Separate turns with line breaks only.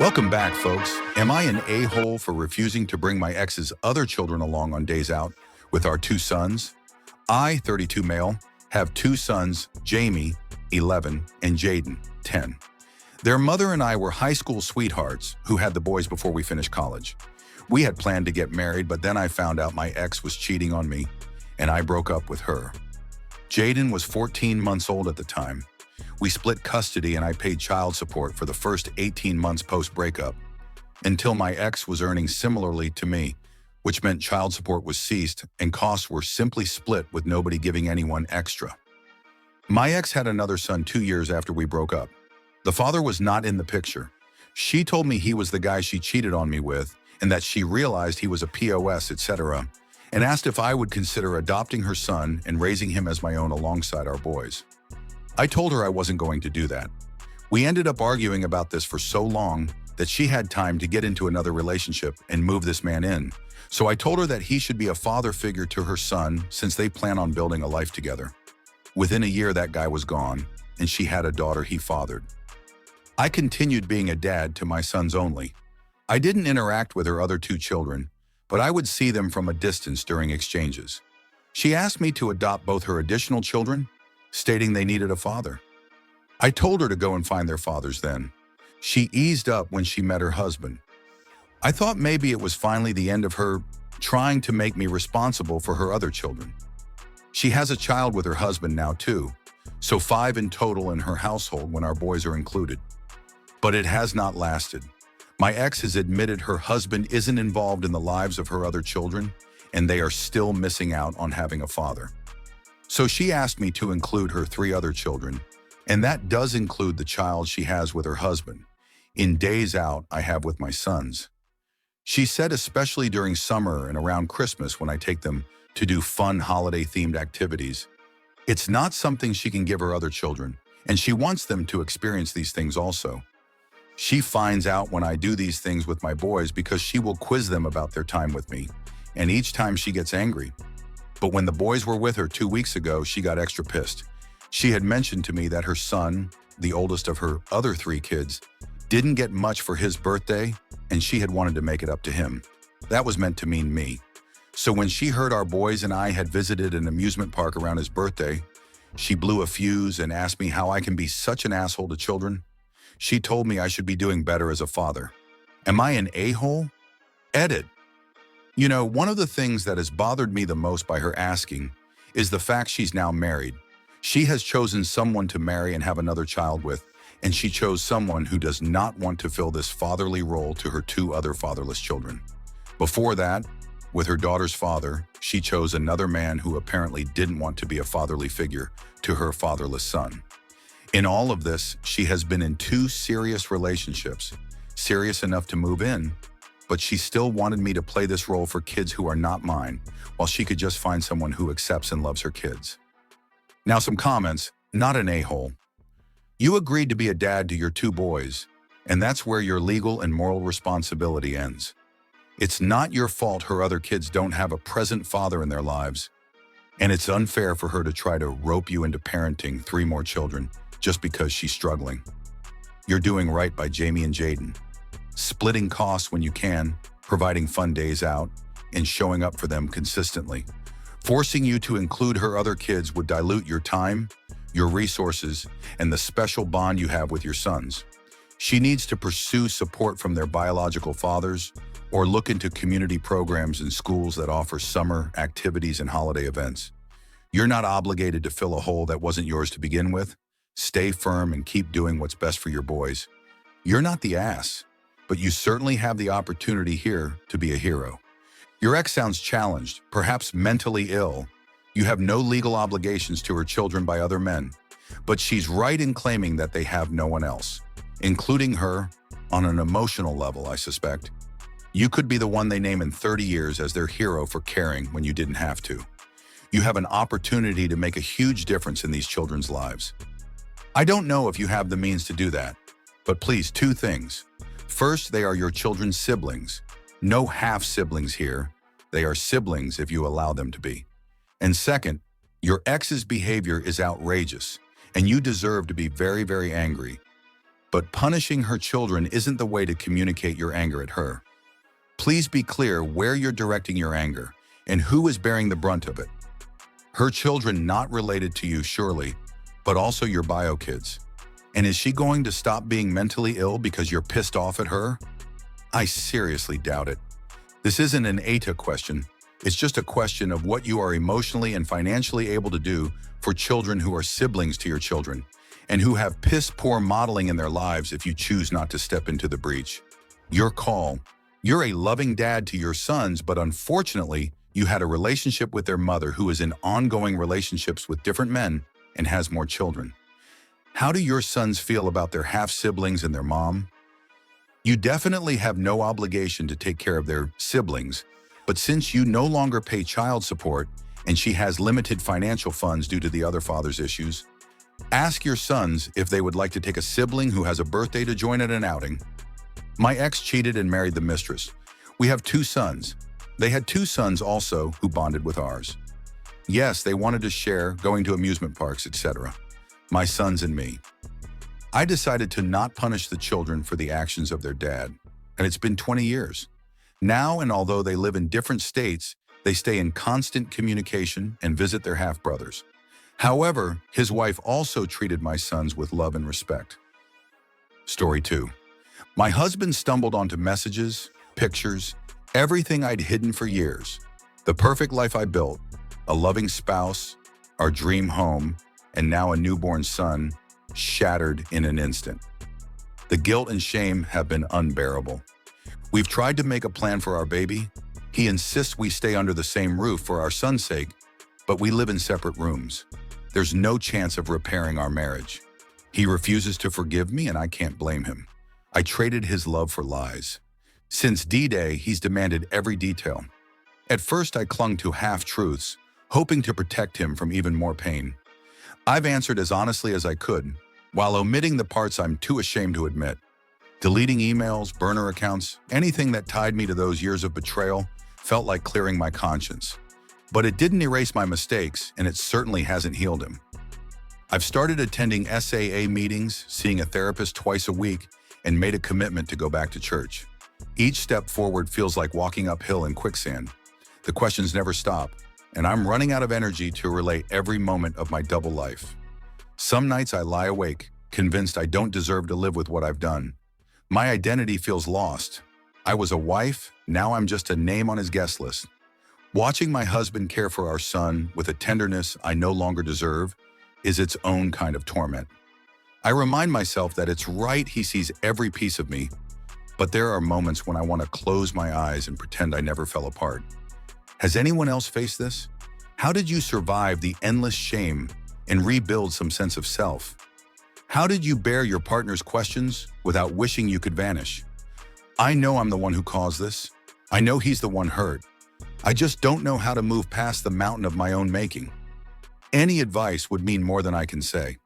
Welcome back, folks. Am I an a-hole for refusing to bring my ex's other children along on days out with our two sons? I, 32 male, have two sons, Jamie, 11, and Jaden, 10. Their mother and I were high school sweethearts who had the boys before we finished college. We had planned to get married, but then I found out my ex was cheating on me, and I broke up with her. Jaden was 14 months old at the time. We split custody and I paid child support for the first 18 months post-breakup, until my ex was earning similarly to me, which meant child support was ceased and costs were simply split with nobody giving anyone extra. My ex had another son 2 years after we broke up. The father was not in the picture. She told me he was the guy she cheated on me with and that she realized he was a POS, etc., and asked if I would consider adopting her son and raising him as my own alongside our boys. I told her I wasn't going to do that. We ended up arguing about this for so long that she had time to get into another relationship and move this man in. So I told her that he should be a father figure to her son since they plan on building a life together. Within a year, that guy was gone, and she had a daughter he fathered. I continued being a dad to my sons only. I didn't interact with her other two children, but I would see them from a distance during exchanges. She asked me to adopt both her additional children, stating they needed a father. I told her to go and find their fathers then. She eased up when she met her husband. I thought maybe it was finally the end of her trying to make me responsible for her other children. She has a child with her husband now too, so 5 in total in her household when our boys are included. But it has not lasted. My ex has admitted her husband isn't involved in the lives of her other children, and they are still missing out on having a father. So she asked me to include her 3 other children, and that does include the child she has with her husband, in days out I have with my sons. She said especially during summer and around Christmas when I take them to do fun holiday-themed activities, it's not something she can give her other children, and she wants them to experience these things also. She finds out when I do these things with my boys because she will quiz them about their time with me, and each time she gets angry. But when the boys were with her 2 weeks ago, she got extra pissed. She had mentioned to me that her son, the oldest of her other 3 kids, didn't get much for his birthday, and she had wanted to make it up to him. That was meant to mean me. So when she heard our boys and I had visited an amusement park around his birthday, she blew a fuse and asked me how I can be such an asshole to children. She told me I should be doing better as a father. Am I an a-hole? Edit. You know, one of the things that has bothered me the most by her asking is the fact she's now married. She has chosen someone to marry and have another child with, and she chose someone who does not want to fill this fatherly role to her 2 other fatherless children. Before that, with her daughter's father, she chose another man who apparently didn't want to be a fatherly figure to her fatherless son. In all of this, she has been in 2 serious relationships, serious enough to move in, but she still wanted me to play this role for kids who are not mine, while she could just find someone who accepts and loves her kids. Now some comments, not an a-hole. You agreed to be a dad to your 2 boys, and that's where your legal and moral responsibility ends. It's not your fault her other kids don't have a present father in their lives, and it's unfair for her to try to rope you into parenting 3 more children just because she's struggling. You're doing right by Jamie and Jaden, splitting costs when you can, providing fun days out, and showing up for them consistently. Forcing you to include her other kids would dilute your time, your resources, and the special bond you have with your sons. She needs to pursue support from their biological fathers or look into community programs and schools that offer summer activities and holiday events. You're not obligated to fill a hole that wasn't yours to begin with. Stay firm and keep doing what's best for your boys. You're not the ass, but you certainly have the opportunity here to be a hero. Your ex sounds challenged, perhaps mentally ill. You have no legal obligations to her children by other men, but she's right in claiming that they have no one else, including her on an emotional level, I suspect. You could be the one they name in 30 years as their hero for caring when you didn't have to. You have an opportunity to make a huge difference in these children's lives. I don't know if you have the means to do that, but please, 2 things. First, they are your children's siblings. No half-siblings here. They are siblings if you allow them to be. And second, your ex's behavior is outrageous, and you deserve to be very, very angry. but punishing her children isn't the way to communicate your anger at her. Please be clear where you're directing your anger and who is bearing the brunt of it. Her children not related to you, surely, but also your bio kids. And is she going to stop being mentally ill because you're pissed off at her? I seriously doubt it. This isn't an AITA question. It's just a question of what you are emotionally and financially able to do for children who are siblings to your children and who have piss-poor modeling in their lives if you choose not to step into the breach. Your call. You're a loving dad to your sons, but unfortunately, you had a relationship with their mother who is in ongoing relationships with different men and has more children. How do your sons feel about their half-siblings and their mom? You definitely have no obligation to take care of their siblings, but since you no longer pay child support and she has limited financial funds due to the other father's issues, ask your sons if they would like to take a sibling who has a birthday to join at an outing. My ex cheated and married the mistress. We have 2 sons. They had 2 sons also who bonded with ours. Yes, they wanted to share, going to amusement parks, etc. My sons and me. I decided to not punish the children for the actions of their dad, and it's been 20 years. Now, and although they live in different states, they stay in constant communication and visit their half-brothers. However, his wife also treated my sons with love and respect. Story 2. My husband stumbled onto messages, pictures, everything I'd hidden for years. The perfect life I built, a loving spouse, our dream home, and now a newborn son, shattered in an instant. The guilt and shame have been unbearable. We've tried to make a plan for our baby. He insists we stay under the same roof for our son's sake, but we live in separate rooms. There's no chance of repairing our marriage. He refuses to forgive me, and I can't blame him. I traded his love for lies. Since D-Day, he's demanded every detail. At first, I clung to half-truths, hoping to protect him from even more pain. I've answered as honestly as I could, while omitting the parts I'm too ashamed to admit. Deleting emails, burner accounts, anything that tied me to those years of betrayal felt like clearing my conscience. But it didn't erase my mistakes, and it certainly hasn't healed him. I've started attending SAA meetings, seeing a therapist twice a week, and made a commitment to go back to church. Each step forward feels like walking uphill in quicksand. The questions never stop, and I'm running out of energy to relate every moment of my double life. Some nights I lie awake, convinced I don't deserve to live with what I've done. My identity feels lost. I was a wife, now I'm just a name on his guest list. Watching my husband care for our son with a tenderness I no longer deserve is its own kind of torment. I remind myself that it's right he sees every piece of me, but there are moments when I want to close my eyes and pretend I never fell apart. Has anyone else faced this? How did you survive the endless shame and rebuild some sense of self? How did you bear your partner's questions without wishing you could vanish? I know I'm the one who caused this. I know he's the one hurt. I just don't know how to move past the mountain of my own making. Any advice would mean more than I can say.